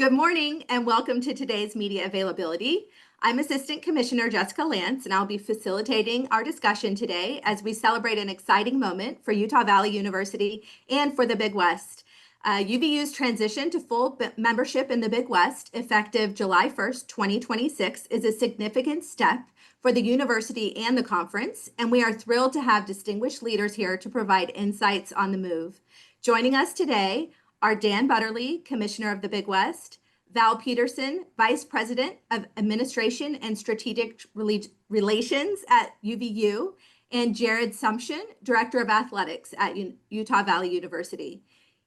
Good morning and welcome to today's media availability. I'm Assistant Commissioner Jessica Lance, and I'll be facilitating our discussion today as we celebrate an exciting moment for Utah Valley University and for the Big West. UVU's transition to full membership in the Big West, effective July 1st, 2026, is a significant step for the university and the conference, and we are thrilled to have distinguished leaders here to provide insights on the move. Joining us today are Dan Butterly, Commissioner of the Big West, Val Peterson, Vice President of Administration and Strategic Relations at UVU, and Jared Sumsion, Director of Athletics at Utah Valley University.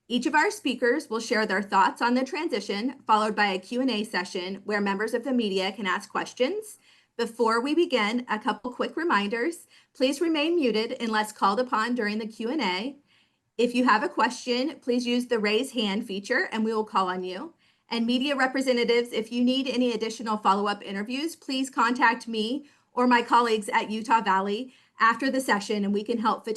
Each of our speakers will share their thoughts on the transition, followed by a Q&A session where members of the media can ask questions. Before we begin, a couple quick reminders. Please remain muted unless called upon during the Q&A. If you have a question, please use the raise hand feature and we will call on you. And media representatives, if you need any additional follow-up interviews, please contact me or my colleagues at Utah Valley after the session and we can help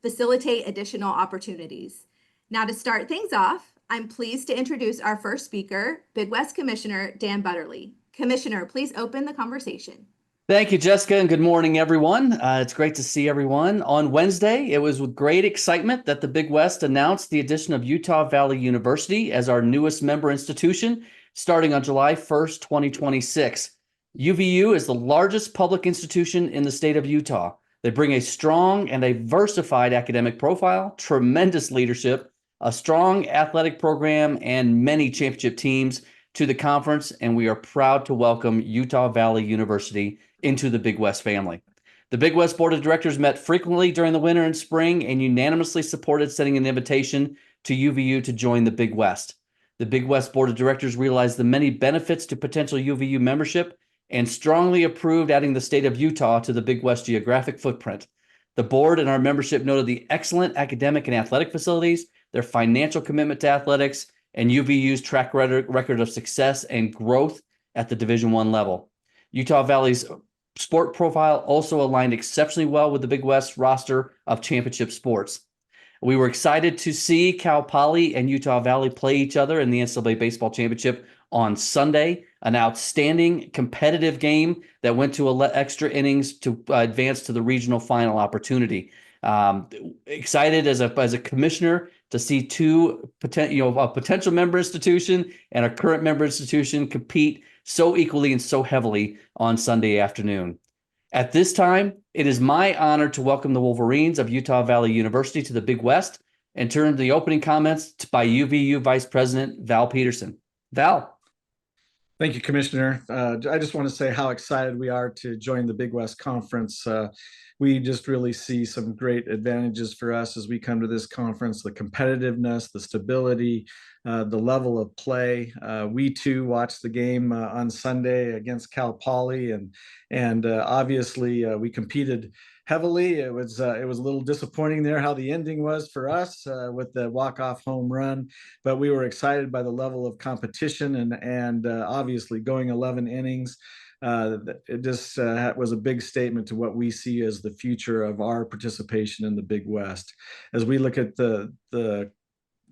facilitate additional opportunities. Now to start things off, I'm pleased to introduce our first speaker, Big West Commissioner Dan Butterly. Commissioner, please open the conversation. Thank you, Jessica, and good morning, everyone. It's great to see everyone. On Wednesday, it was with great excitement that the Big West announced the addition of Utah Valley University as our newest member institution, starting on July 1st, 2026. UVU is the largest public institution in the state of Utah. They bring a strong and diversified academic profile, tremendous leadership, a strong athletic program, and many championship teams to the conference, and we are proud to welcome Utah Valley University into the Big West family. The Big West Board of Directors met frequently during the winter and spring and unanimously supported sending an invitation to UVU to join the Big West. The Big West Board of Directors realized the many benefits to potential UVU membership and strongly approved adding the state of Utah to the Big West geographic footprint. The board and our membership noted the excellent academic and athletic facilities, their financial commitment to athletics, and UVU's track record of success and growth at the Division I level. Utah Valley's sport profile also aligned exceptionally well with the Big West roster of championship sports. We were excited to see Cal Poly and Utah Valley play each other in the NCAA baseball championship on Sunday, an outstanding competitive game that went to extra innings to advance to the regional final opportunity. Excited as a commissioner to see a potential member institution and a current member institution compete so equally and so heavily on Sunday afternoon. At this time, it is my honor to welcome the Wolverines of Utah Valley University to the Big West and turn the opening comments by UVU Vice President Val Peterson. Val. Thank you, Commissioner. I just want to say how excited we are to join the Big West Conference. We just really see some great advantages for us as we come to this conference, the competitiveness, the stability, the level of play. We too watched the game on Sunday against Cal Poly, and obviously we competed heavily. It was a little disappointing there how the ending was for us with the walk-off home run, but we were excited by the level of competition and obviously going 11 innings. It just was a big statement to what we see as the future of our participation in the Big West. As we look at the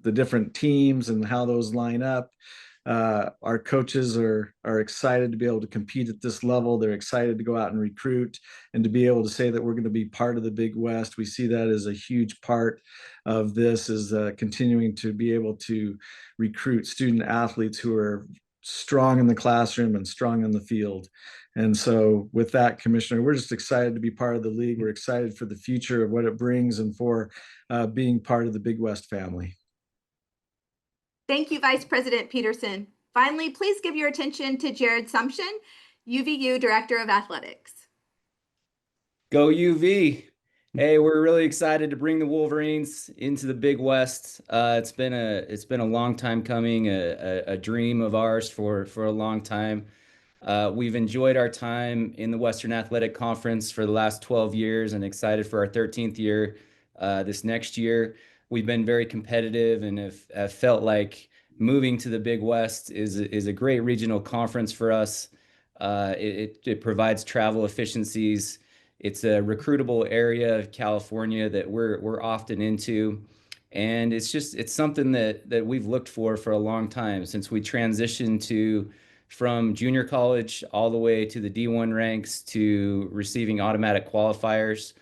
different teams and how those line up, our coaches are excited to be able to compete at this level. They're excited to go out and recruit and to be able to say that we're going to be part of the Big West. We see that as a huge part of this, is continuing to be able to recruit student athletes who are strong in the classroom and strong in the field. And so with that, Commissioner, we're just excited to be part of the league. We're excited for the future of what it brings and for being part of the Big West family. Thank you, Vice President Peterson. Finally, please give your attention to Jared Sumsion, UVU Director of Athletics. Go UV. Hey, we're really excited to bring the Wolverines into the Big West. It's been a long time coming, a dream of ours for a long time. We've enjoyed our time in the Western Athletic Conference for the last 12 years and excited for our 13th year this next year. We've been very competitive and have felt like moving to the Big West is a great regional conference for us. It provides travel efficiencies. It's a recruitable area of California that we're often into, And it's something that we've looked for a long time since we transitioned from junior college all the way to the D1 ranks to receiving automatic qualifiers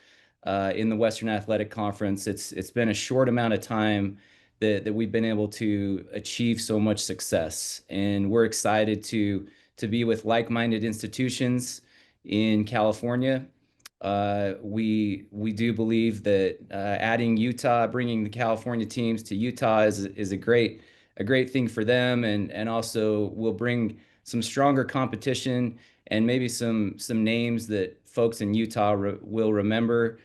in the Western Athletic Conference. It's been a short amount of time that we've been able to achieve so much success, and we're excited to be with like-minded institutions in California. We do believe that adding Utah, bringing the California teams to Utah is a great thing for them, and also will bring some stronger competition and maybe some names that folks in Utah will remember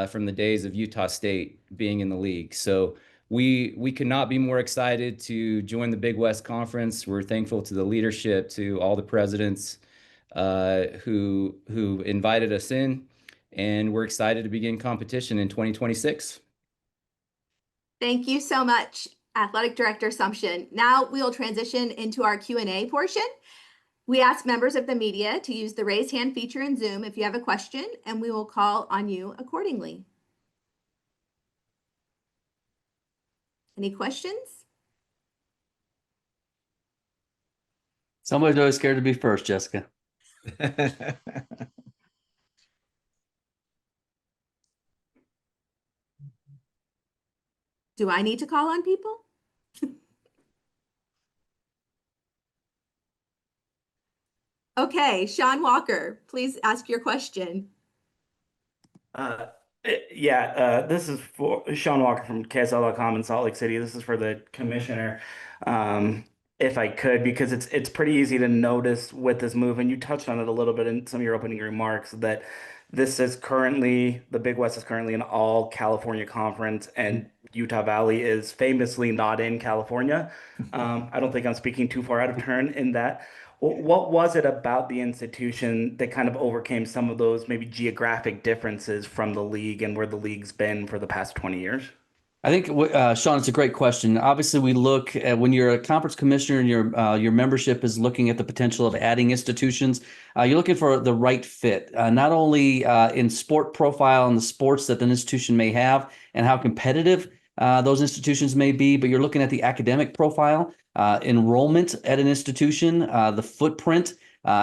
from the days of Utah State being in the league. So we could not be more excited to join the Big West Conference. We're thankful to the leadership, to all the presidents who invited us in, and we're excited to begin competition in 2026. Thank you so much, Athletic Director Sumsion. Now we'll transition into our Q&A portion. We ask members of the media to use the raise hand feature in Zoom if you have a question, and we will call on you accordingly. Any questions? Somebody's always scared to be first, Jessica. Do I need to call on people? Okay, Sean Walker, please ask your question. This is for Sean Walker from KSL.com in Salt Lake City. This is for the commissioner. If I could, because it's pretty easy to notice with this move, and you touched on it a little bit in some of your opening remarks, that the Big West is currently an all California conference, and Utah Valley is famously not in California. I don't think I'm speaking too far out of turn in that. What was it about the institution that kind of overcame some of those maybe geographic differences from the league and where the league's been for the past 20 years? I think, Sean, it's a great question. Obviously, we look at when you're a conference commissioner and your membership is looking at the potential of adding institutions, you're looking for the right fit, not only in sport profile and the sports that an institution may have and how competitive those institutions may be, but you're looking at the academic profile, enrollment at an institution, the footprint,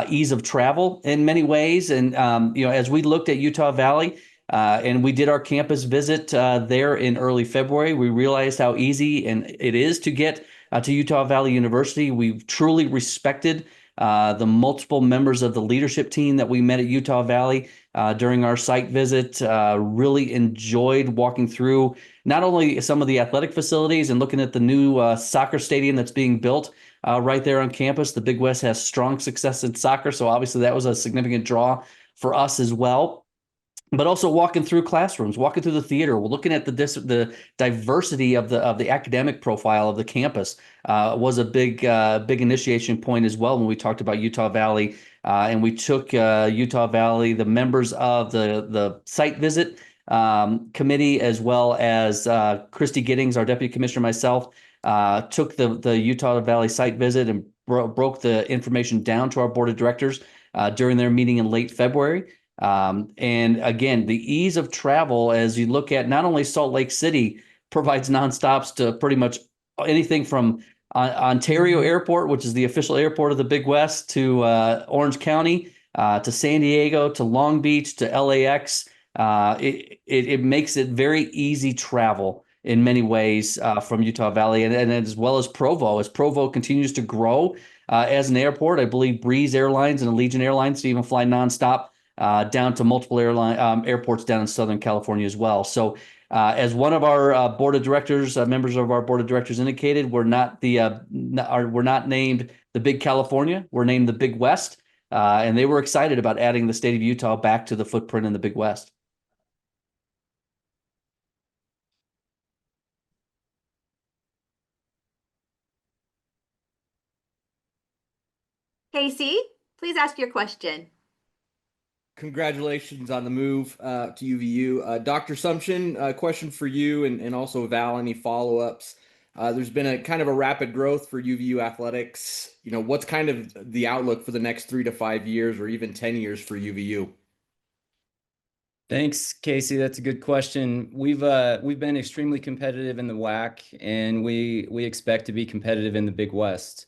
ease of travel in many ways. And, as we looked at Utah Valley, and we did our campus visit there in early February, we realized how easy it is to get to Utah Valley University. We've truly respected the multiple members of the leadership team that we met at Utah Valley during our site visit. Really enjoyed walking through not only some of the athletic facilities and looking at the new soccer stadium that's being built right there on campus. The Big West has strong success in soccer, so obviously that was a significant draw for us as well. But also walking through classrooms, walking through the theater, we're looking at the diversity of the academic profile of the campus was a big initiation point as well when we talked about Utah Valley, and we took Utah Valley, the members of the site visit committee, as well as Christy Giddings, our deputy commissioner, myself, took the Utah Valley site visit and broke the information down to our board of directors during their meeting in late February. And again, the ease of travel, as you look at not only Salt Lake City provides nonstops to pretty much anything from Ontario Airport, which is the official airport of the Big West, to Orange County, to San Diego, to Long Beach, to LAX. It makes it very easy travel in many ways from Utah Valley, and as well as Provo. As Provo continues to grow as an airport, I believe Breeze Airlines and Allegiant Airlines to even fly nonstop down to multiple airports down in Southern California as well. So as one of our board of directors, members of our board of directors indicated, we're not named the Big California, we're named the Big West. And they were excited about adding the state of Utah back to the footprint in the Big West. Casey, please ask your question. Congratulations on the move to UVU. Dr. Sumsion, question for you and also Val, any follow-ups? There's been a kind of a rapid growth for UVU athletics. What's kind of the outlook for the next 3 to 5 years or even 10 years for UVU? Thanks, Casey. That's a good question. We've been extremely competitive in the WAC, and we expect to be competitive in the Big West.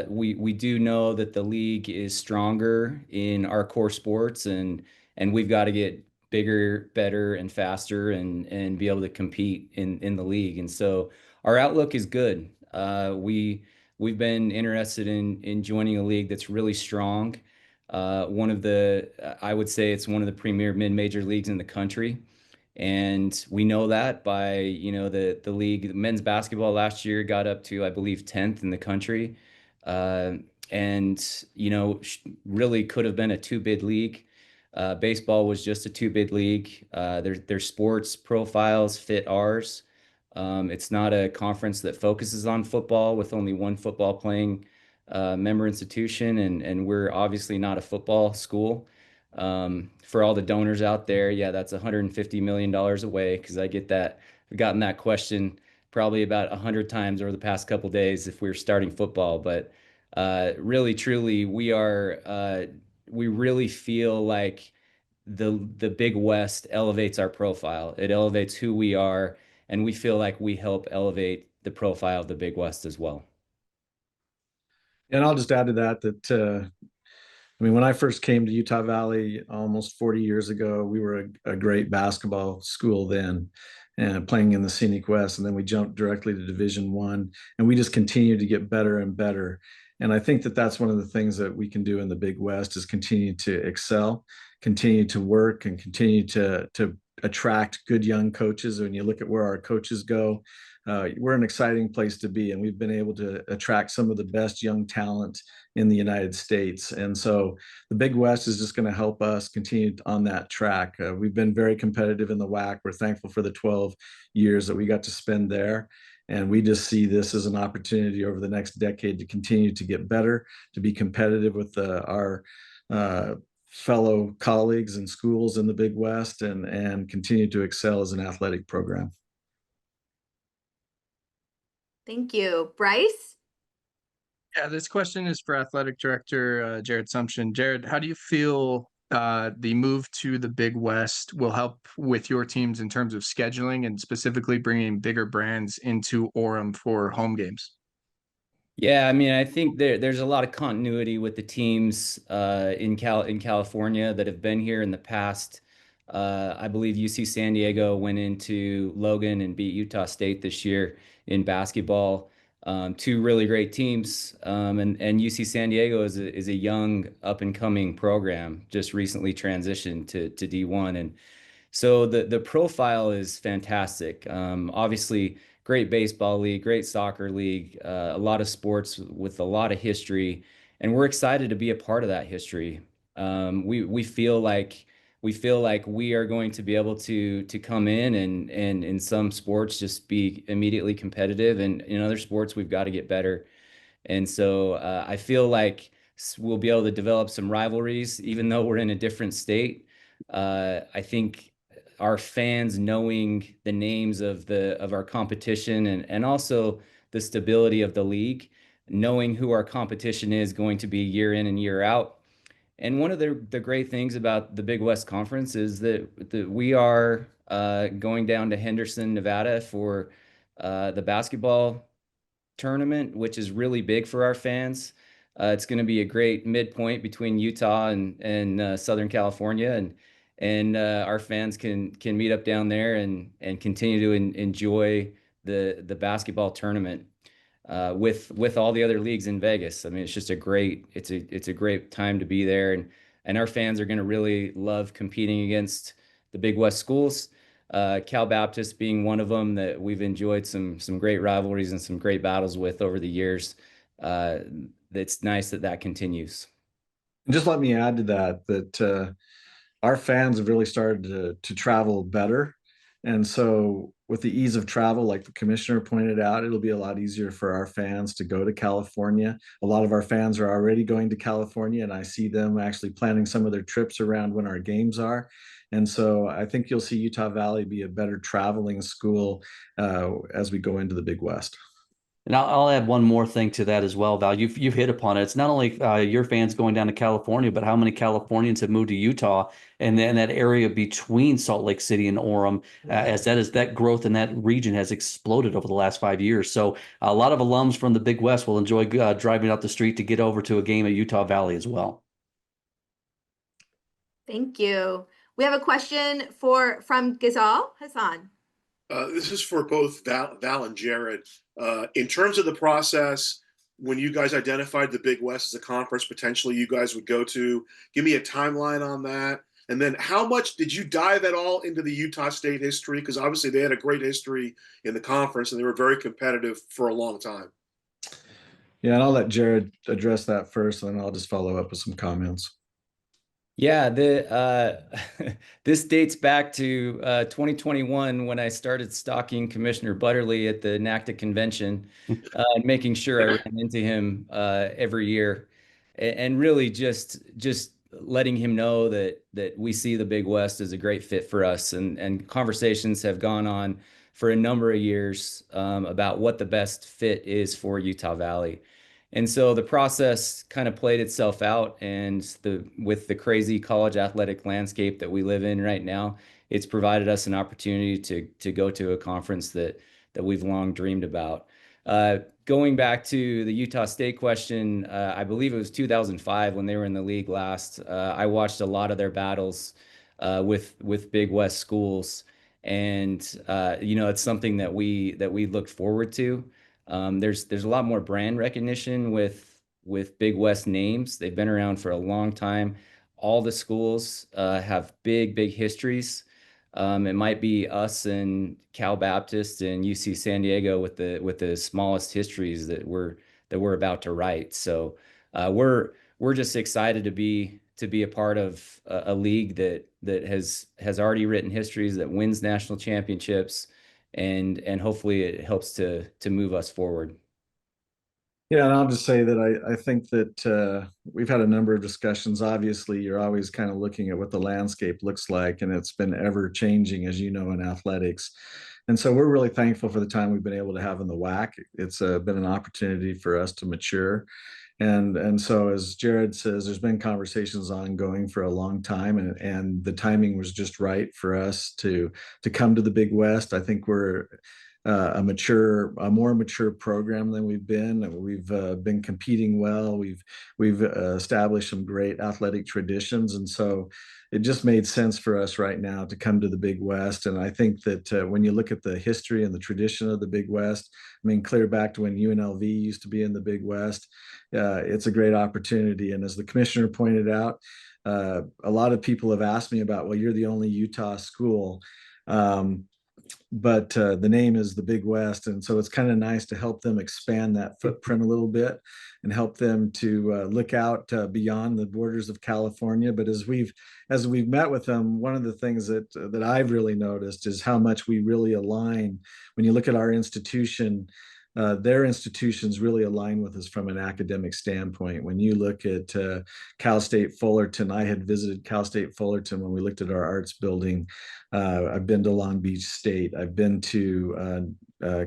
We do know that the league is stronger in our core sports, and we've got to get bigger, better, and faster, and be able to compete in the league. And so our outlook is good. We've been interested in joining a league that's really strong. I would say it's one of the premier mid-major leagues in the country. And we know that by, the league, men's basketball last year got up to, I believe, 10th in the country. Uh, and, really could have been a two-bid league. Baseball was just a two-bid league. Their sports profiles fit ours. It's not a conference that focuses on football with only one football playing member institution, and we're obviously not a football school. For all the donors out there, yeah, that's $150 million away, because I get that. I've gotten that question probably about 100 times over the past couple days if we were starting football. But really, truly, we really feel like the Big West elevates our profile. It elevates who we are, and we feel like we help elevate the profile of the Big West as well. And I'll just add to that, when I first came to Utah Valley almost 40 years ago, we were a great basketball school then, and playing in the Scenic West. And then we jumped directly to Division I, and we just continued to get better and better. And I think that that's one of the things that we can do in the Big West is continue to excel, continue to work, and continue to attract good young coaches. When you look at where our coaches go, we're an exciting place to be, and we've been able to attract some of the best young talent in the United States. And so the Big West is just going to help us continue on that track. We've been very competitive in the WAC. We're thankful for the 12 years that we got to spend there. And we just see this as an opportunity over the next decade to continue to get better, to be competitive with our fellow colleagues and schools in the Big West, and continue to excel as an athletic program. Thank you. Bryce? Yeah, this question is for Athletic Director Jared Sumsion. Jared, how do you feel the move to the Big West will help with your teams in terms of scheduling and specifically bringing bigger brands into Orem for home games? Yeah, I mean, I think there's a lot of continuity with the teams in California that have been here in the past. I believe UC San Diego went into Logan and beat Utah State this year in basketball. Two really great teams, and UC San Diego is a young up and coming program, just recently transitioned to D1, and so the profile is fantastic. Obviously, great baseball league, great soccer league, a lot of sports with a lot of history, and we're excited to be a part of that history. We feel like we are going to be able to come in and in some sports just be immediately competitive, and in other sports we've got to get better. And so I feel like we'll be able to develop some rivalries, even though we're in a different state. I think our fans knowing the names of our competition, and also the stability of the league, knowing who our competition is going to be year in and year out. And one of the great things about the Big West Conference is that we are going down to Henderson, Nevada for the basketball tournament, which is really big for our fans. It's going to be a great midpoint between Utah and Southern California, and our fans can meet up down there and continue to enjoy the basketball tournament with all the other leagues in Vegas. I mean, it's just a great time to be there, and our fans are going to really love competing against the Big West schools. Cal Baptist being one of them that we've enjoyed some great rivalries and some great battles with over the years. It's nice that continues. And just let me add to that our fans have really started to travel better. And so with the ease of travel, like the commissioner pointed out, it'll be a lot easier for our fans to go to California. A lot of our fans are already going to California, and I see them actually planning some of their trips around when our games are. And so I think you'll see Utah Valley be a better traveling school as we go into the Big West. And I'll add one more thing to that as well, Val. You've hit upon it. It's not only your fans going down to California, but how many Californians have moved to Utah and then that area between Salt Lake City and Orem, as that growth in that region has exploded over the last 5 years. So a lot of alums from the Big West will enjoy driving out the street to get over to a game at Utah Valley as well. Thank you. We have a question from Ghazal Hassan. This is for both Val and Jared. In terms of the process, when you guys identified the Big West as a conference potentially you guys would go to, give me a timeline on that. And then how much did you dive at all into the Utah State history? Because obviously they had a great history in the conference and they were very competitive for a long time. Yeah, and I'll let Jared address that first, and then I'll just follow up with some comments. Yeah, this dates back to 2021 when I started stalking Commissioner Butterly at the NACTA convention, and making sure I ran into him every year, and really just letting him know that we see the Big West as a great fit for us, and conversations have gone on for a number of years about what the best fit is for Utah Valley. And so the process kind of played itself out, and with the crazy college athletic landscape that we live in right now, it's provided us an opportunity to go to a conference that we've long dreamed about. Going back to the Utah State question, I believe it was 2005 when they were in the league last. I watched a lot of their battles with Big West schools, and it's something that we look forward to. There's a lot more brand recognition with Big West names. They've been around for a long time. All the schools have big histories. It might be us and Cal Baptist and UC San Diego with the smallest histories that we're about to write. So we're just excited to be a part of a league that has already written histories, that wins national championships, and hopefully it helps to move us forward. Yeah, and I'll just say that I think that we've had a number of discussions. Obviously, you're always kind of looking at what the landscape looks like, and it's been ever changing, as you know, in athletics. And so we're really thankful for the time we've been able to have in the WAC. It's been an opportunity for us to mature. And so, as Jared says, there's been conversations ongoing for a long time, and the timing was just right for us to come to the Big West. I think we're a more mature program than we've been. We've been competing well. We've established some great athletic traditions, and so it just made sense for us right now to come to the Big West. And I think that when you look at the history and the tradition of the Big West, I mean, clear back to when UNLV used to be in the Big West, it's a great opportunity. And as the commissioner pointed out, a lot of people have asked me about, well, you're the only Utah school. But the name is the Big West, and so it's kind of nice to help them expand that footprint a little bit and help them to look out beyond the borders of California. But as we've met with them, one of the things that I've really noticed is how much we really align. When you look at our institution, their institutions really align with us from an academic standpoint. When you look at Cal State Fullerton, I had visited Cal State Fullerton when we looked at our arts building. I've been to Long Beach State. I've been to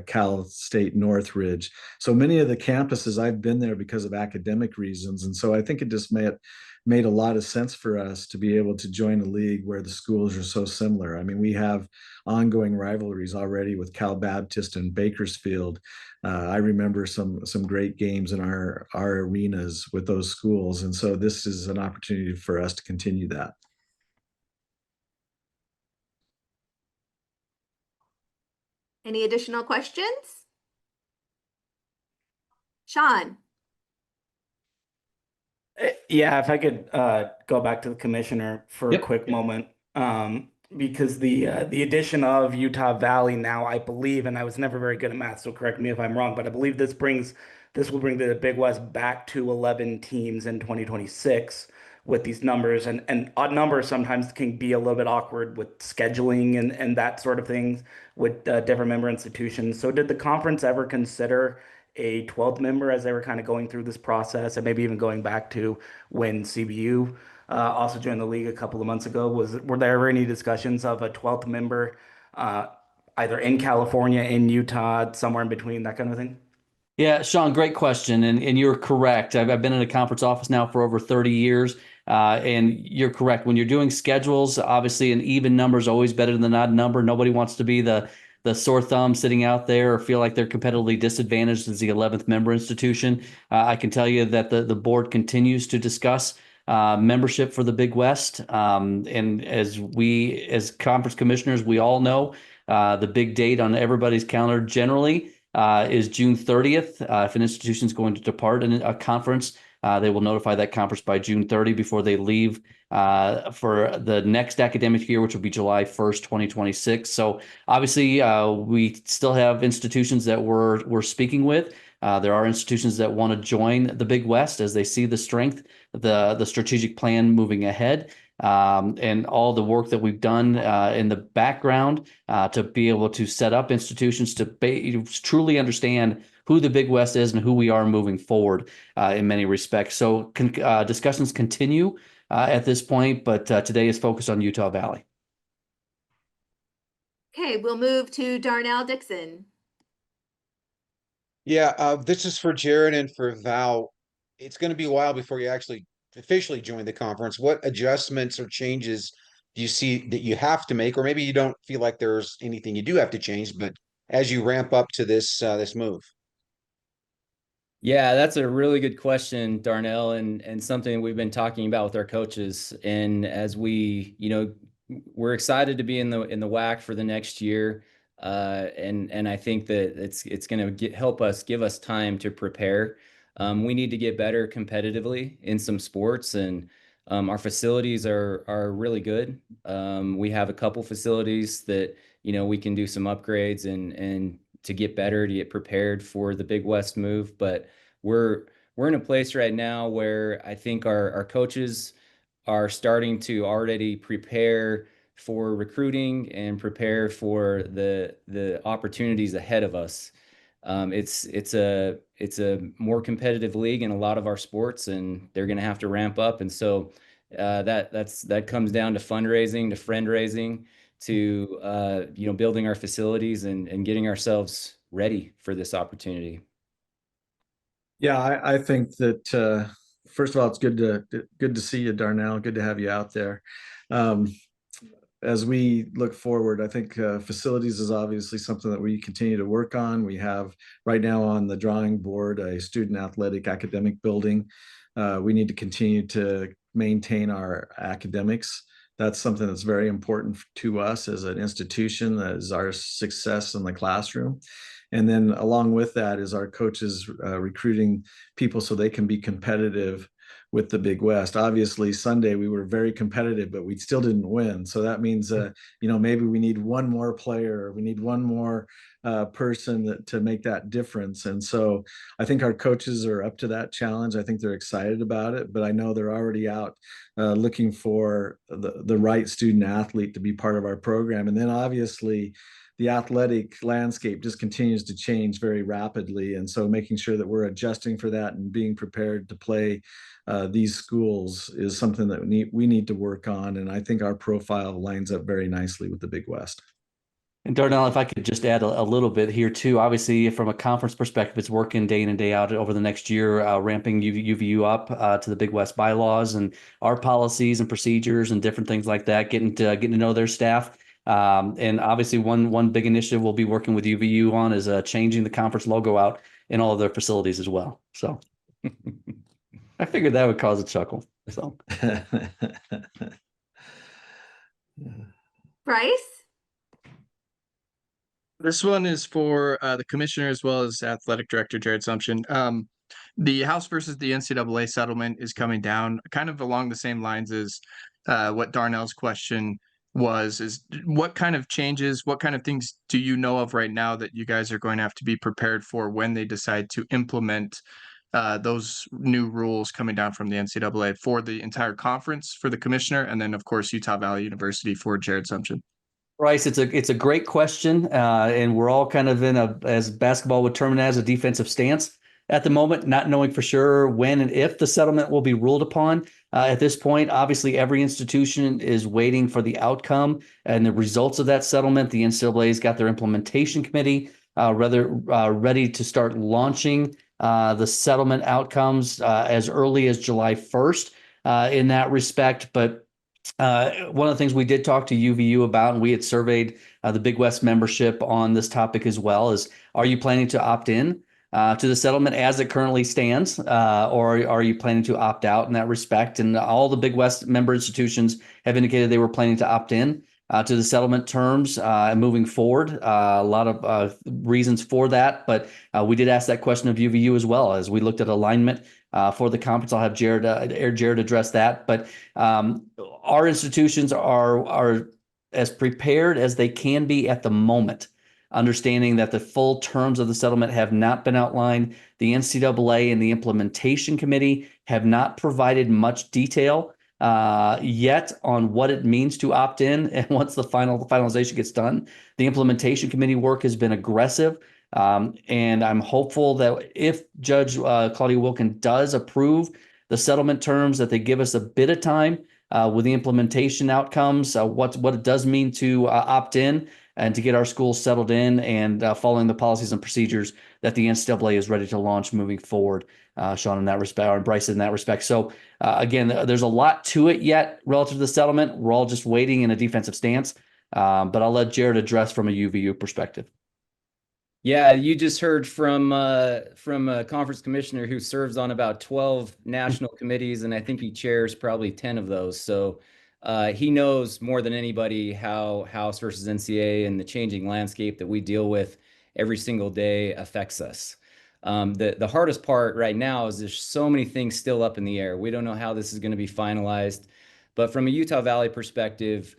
Cal State Northridge. So many of the campuses, I've been there because of academic reasons. And so I think it just made a lot of sense for us to be able to join a league where the schools are so similar. I mean, we have ongoing rivalries already with Cal Baptist and Bakersfield. I remember some great games in our arenas with those schools. And so this is an opportunity for us to continue that. Any additional questions? Sean. Yeah, if I could go back to the commissioner for a quick moment, because the addition of Utah Valley now, I believe, and I was never very good at math, so correct me if I'm wrong, but I believe this will bring the Big West back to 11 teams in 2026 with these numbers, and odd numbers sometimes can be a little bit awkward with scheduling and that sort of things with different member institutions. So did the conference ever consider a 12th member as they were kind of going through this process, and maybe even going back to when CBU also joined the league a couple of months ago? Were there ever any discussions of a 12th member either in California, in Utah, somewhere in between, that kind of thing? Yeah, Sean, great question. And you're correct. I've been in a conference office now for over 30 years. And you're correct. When you're doing schedules, obviously an even number is always better than an odd number. Nobody wants to be the sore thumb sitting out there or feel like they're competitively disadvantaged as the 11th member institution. I can tell you that the board continues to discuss membership for the Big West. And as conference commissioners, we all know the big date on everybody's calendar generally is June 30th. If an institution is going to depart in a conference, they will notify that conference by June 30 before they leave for the next academic year, which will be July 1st, 2026. So obviously, we still have institutions that we're speaking with. There are institutions that want to join the Big West as they see the strength, the strategic plan moving ahead. And all the work that we've done in the background to be able to set up institutions to truly understand who the Big West is and who we are moving forward in many respects. So discussions continue at this point, but today is focused on Utah Valley. Okay, we'll move to Darnell Dixon. Yeah, this is for Jared and for Val. It's going to be a while before you actually officially join the conference. What adjustments or changes do you see that you have to make, or maybe you don't feel like there's anything you do have to change, but as you ramp up to this move? Yeah, that's a really good question, Darnell, and something we've been talking about with our coaches. And as we, we're excited to be in the WAC for the next year. And I think that it's going to help us, give us time to prepare. We need to get better competitively in some sports, and our facilities are really good. We have a couple facilities that we can do some upgrades and to get better, to get prepared for the Big West move. But we're in a place right now where I think our coaches are starting to already prepare for recruiting and prepare for the opportunities ahead of us. It's a more competitive league in a lot of our sports, and they're going to have to ramp up. And so that comes down to fundraising, to friend raising, to building our facilities and getting ourselves ready for this opportunity. Yeah, I think that first of all, it's good to see you, Darnell. Good to have you out there. As we look forward, I think facilities is obviously something that we continue to work on. We have right now on the drawing board a student athletic academic building. We need to continue to maintain our academics. That's something that's very important to us as an institution, that is our success in the classroom. And then along with that is our coaches recruiting people so they can be competitive with the Big West. Obviously, Sunday we were very competitive, but we still didn't win. So that means, maybe we need one more player, we need one more person to make that difference. And so I think our coaches are up to that challenge. I think they're excited about it, but I know they're already out looking for the right student athlete to be part of our program. And then obviously, the athletic landscape just continues to change very rapidly. And so making sure that we're adjusting for that and being prepared to play these schools is something that we need to work on. And I think our profile lines up very nicely with the Big West. And Darnell, if I could just add a little bit here too, obviously from a conference perspective, it's working day in and day out over the next year, ramping UVU up to the Big West bylaws and our policies and procedures and different things like that, getting to know their staff. And obviously one big initiative we'll be working with UVU on is changing the conference logo out in all of their facilities as well. So I figured that would cause a chuckle. So Bryce? This one is for the commissioner as well as athletic director Jared Sumsion. The House versus the NCAA settlement is coming down kind of along the same lines as what Darnell's question was, is what kind of changes, what kind of things do you know of right now that you guys are going to have to be prepared for when they decide to implement those new rules coming down from the NCAA for the entire conference for the commissioner, and then of course Utah Valley University for Jared Sumsion? Bryce, it's a great question, and we're all kind of in as basketball would term it, as a defensive stance at the moment, not knowing for sure when and if the settlement will be ruled upon. At this point, obviously, every institution is waiting for the outcome and the results of that settlement. The NCAA's got their implementation committee ready to start launching the settlement outcomes as early as July 1st in that respect. But one of the things we did talk to UVU about, and we had surveyed the Big West membership on this topic as well, is are you planning to opt in to the settlement as it currently stands, or are you planning to opt out in that respect? And all the Big West member institutions have indicated they were planning to opt in to the settlement terms moving forward. A lot of reasons for that, but we did ask that question of UVU as well as we looked at alignment for the conference. I'll have Jared address that, but our institutions are as prepared as they can be at the moment, understanding that the full terms of the settlement have not been outlined. The NCAA and the implementation committee have not provided much detail yet on what it means to opt in. And once the finalization gets done, the implementation committee work has been aggressive. And I'm hopeful that if Judge Claudia Wilkin does approve the settlement terms, that they give us a bit of time with the implementation outcomes, what it does mean to opt in and to get our schools settled in and following the policies and procedures that the NCAA is ready to launch moving forward, Sean, in that respect, or Bryce in that respect. So again, there's a lot to it yet relative to the settlement. We're all just waiting in a defensive stance, but I'll let Jared address from a UVU perspective. Yeah, you just heard from a conference commissioner who serves on about 12 national committees, and I think he chairs probably 10 of those. So he knows more than anybody how House versus NCAA and the changing landscape that we deal with every single day affects us. The hardest part right now is there's so many things still up in the air. We don't know how this is going to be finalized, but from a Utah Valley perspective,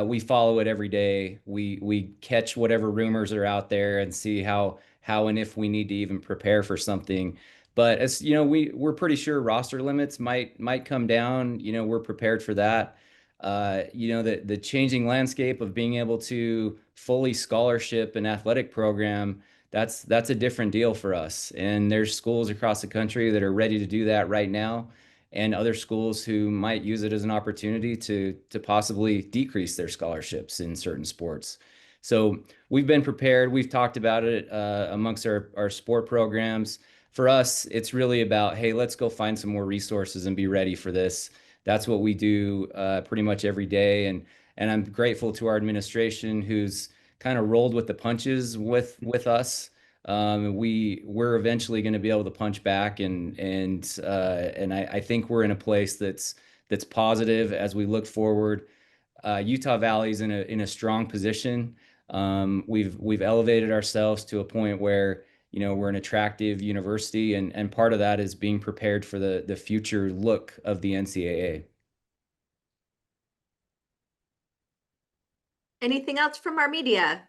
we follow it every day. We catch whatever rumors are out there and see how and if we need to even prepare for something. But as you know, we're pretty sure roster limits might come down. You know, we're prepared for that. You know, the changing landscape of being able to fully scholarship an athletic program, that's a different deal for us. And there's schools across the country that are ready to do that right now, and other schools who might use it as an opportunity to possibly decrease their scholarships in certain sports. So we've been prepared. We've talked about it amongst our sport programs. For us, it's really about, hey, let's go find some more resources and be ready for this. That's what we do pretty much every day. And I'm grateful to our administration who's kind of rolled with the punches with us. We're eventually going to be able to punch back, and I think we're in a place that's positive as we look forward. Utah Valley's in a strong position. We've elevated ourselves to a point where, you know, we're an attractive university, and part of that is being prepared for the future look of the NCAA. Anything else from our media?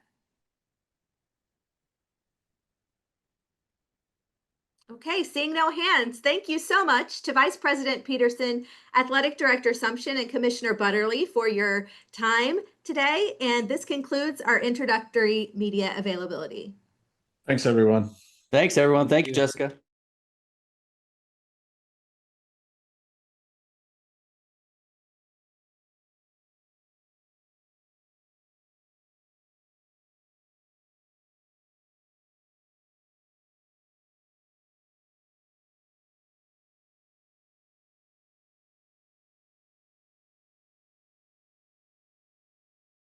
Okay, seeing no hands, thank you so much to Vice President Peterson, Athletic Director Sumsion, and Commissioner Butterly for your time today. And this concludes our introductory media availability. Thanks, everyone. Thanks, everyone. Thank you, Jessica.